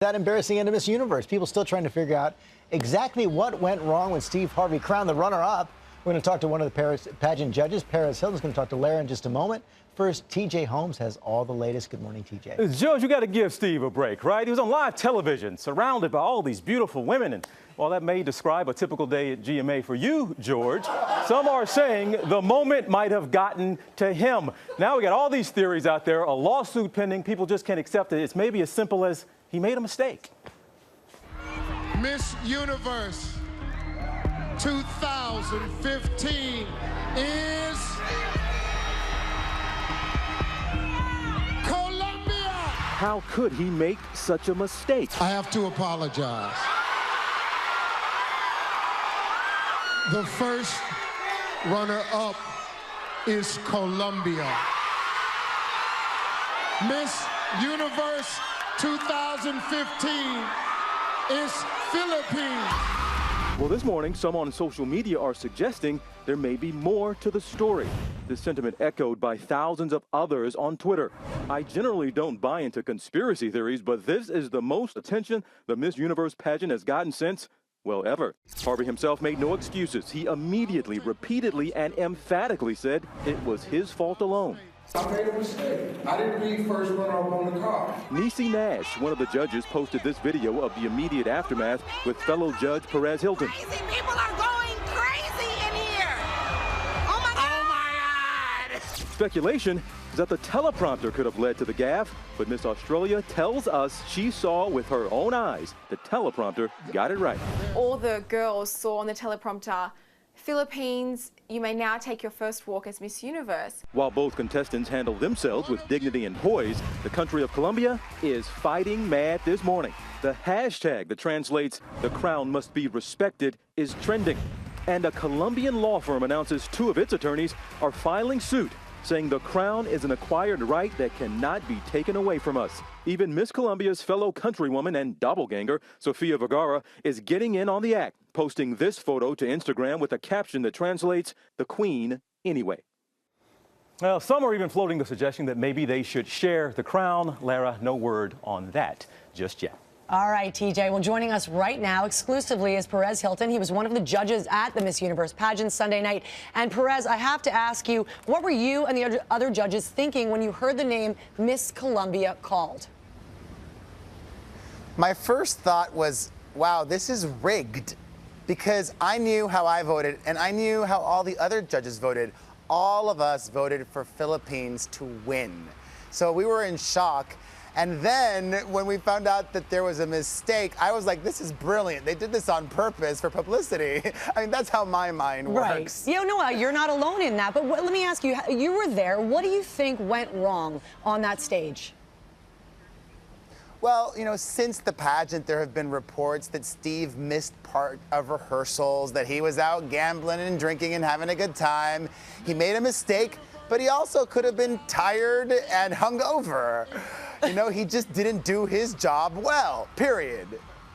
That embarrassing end of Miss Universe. People still trying to figure out exactly what went wrong when Steve Harvey crowned the runner-up. We're going to talk to one of the Paris pageant judges. Perez Hilton's going to talk to Lara in just a moment. First, TJ Holmes has all the latest. Good morning, TJ. Judge, you got to give Steve a break, right? He was on live television, surrounded by all these beautiful women. And while that may describe a typical day at GMA for you, George, some are saying the moment might have gotten to him. Now we got all these theories out there, a lawsuit pending. People just can't accept it. It's maybe as simple as he made a mistake. Miss Universe 2015 is Colombia. How could he make such a mistake? I have to apologize. The first runner-up is Colombia. Miss Universe 2015 is Philippines. Well, this morning, some on social media are suggesting there may be more to the story. This sentiment echoed by thousands of others on Twitter. I generally don't buy into conspiracy theories, but this is the most attention the Miss Universe pageant has gotten since, well, ever. Harvey himself made no excuses. He immediately, repeatedly, and emphatically said it was his fault alone. I made a mistake. I didn't read first runner-up on the card. Niecy Nash, one of the judges, posted this video of the immediate aftermath with fellow judge Perez Hilton. Crazy people are going crazy in here. Oh my God. Oh my God. Speculation is that the teleprompter could have led to the gaffe, but Miss Australia tells us she saw with her own eyes the teleprompter got it right. All the girls saw on the teleprompter, Philippines, you may now take your first walk as Miss Universe. While both contestants handle themselves with dignity and poise, the country of Colombia is fighting mad this morning. The hashtag that translates "the crown must be respected" is trending. And a Colombian law firm announces two of its attorneys are filing suit, saying the crown is an acquired right that cannot be taken away from us. Even Miss Colombia's fellow countrywoman and doppelganger, Sofia Vergara, is getting in on the act, posting this photo to Instagram with a caption that translates, "The Queen anyway." Well, some are even floating the suggestion that maybe they should share the crown. Lara, no word on that just yet. All right, TJ. Well, joining us right now exclusively is Perez Hilton. He was one of the judges at the Miss Universe pageant Sunday night. And Perez, I have to ask you, what were you and the other judges thinking when you heard the name Miss Colombia called? My first thought was, wow, this is rigged, because I knew how I voted and I knew how all the other judges voted. All of us voted for Philippines to win. So we were in shock. And then when we found out that there was a mistake, I was like, this is brilliant. They did this on purpose for publicity. I mean, that's how my mind works. Right. You know, you're not alone in that. But let me ask you, you were there. What do you think went wrong on that stage? Well, you know, since the pageant, there have been reports that Steve missed part of rehearsals, that he was out gambling and drinking and having a good time. He made a mistake, but he also could have been tired and hungover. You know, he just didn't do his job well, period.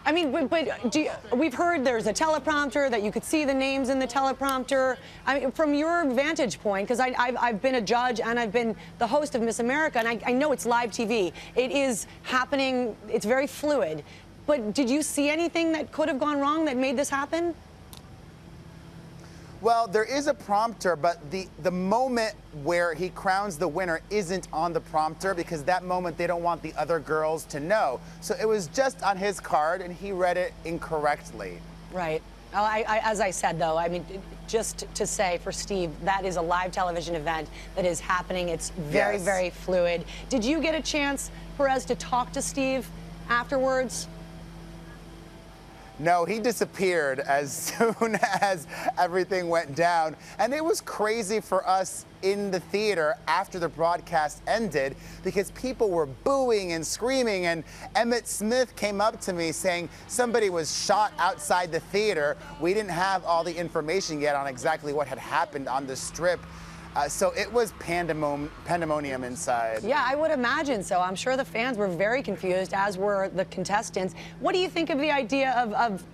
I mean, we've heard there's a teleprompter, that you could see the names in the teleprompter. I mean, from your vantage point, because I've been a judge and I've been the host of Miss America, and I know it's live TV. It is happening, it's very fluid. But did you see anything that could have gone wrong that made this happen? Well, there is a prompter, but the moment where he crowns the winner isn't on the prompter, because that moment they don't want the other girls to know. So it was just on his card, and he read it incorrectly. Right. As I said, though, I mean, just to say for Steve, that is a live television event that is happening. It's very, very fluid. Did you get a chance, Perez, to talk to Steve afterwards? No, he disappeared as soon as everything went down. And it was crazy for us in the theater after the broadcast ended, because people were booing and screaming. And Emmett Smith came up to me saying somebody was shot outside the theater. We didn't have all the information yet on exactly what had happened on the Strip. So it was pandemonium inside. Yeah, I would imagine so. I'm sure the fans were very confused, as were the contestants. What do you think of the idea of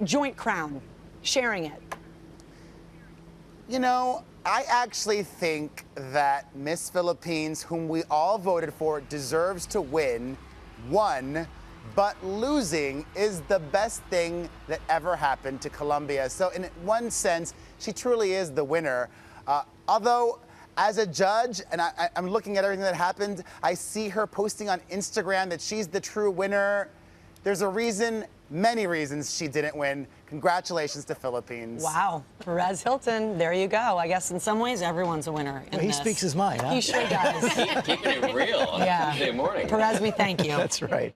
joint crown, sharing it? You know, I actually think that Miss Philippines, whom we all voted for, deserves to win. One, but losing is the best thing that ever happened to Colombia. So in one sense, she truly is the winner. Although, as a judge, and I'm looking at everything that happened, I see her posting on Instagram that she's the true winner. There's a reason, many reasons she didn't win. Congratulations to Philippines. Wow, Perez Hilton, there you go. I guess in some ways everyone's a winner. In He this. speaks his mind, huh? He sure does. Keeping it real on Yeah. Tuesday morning. Perez, we thank you. That's right.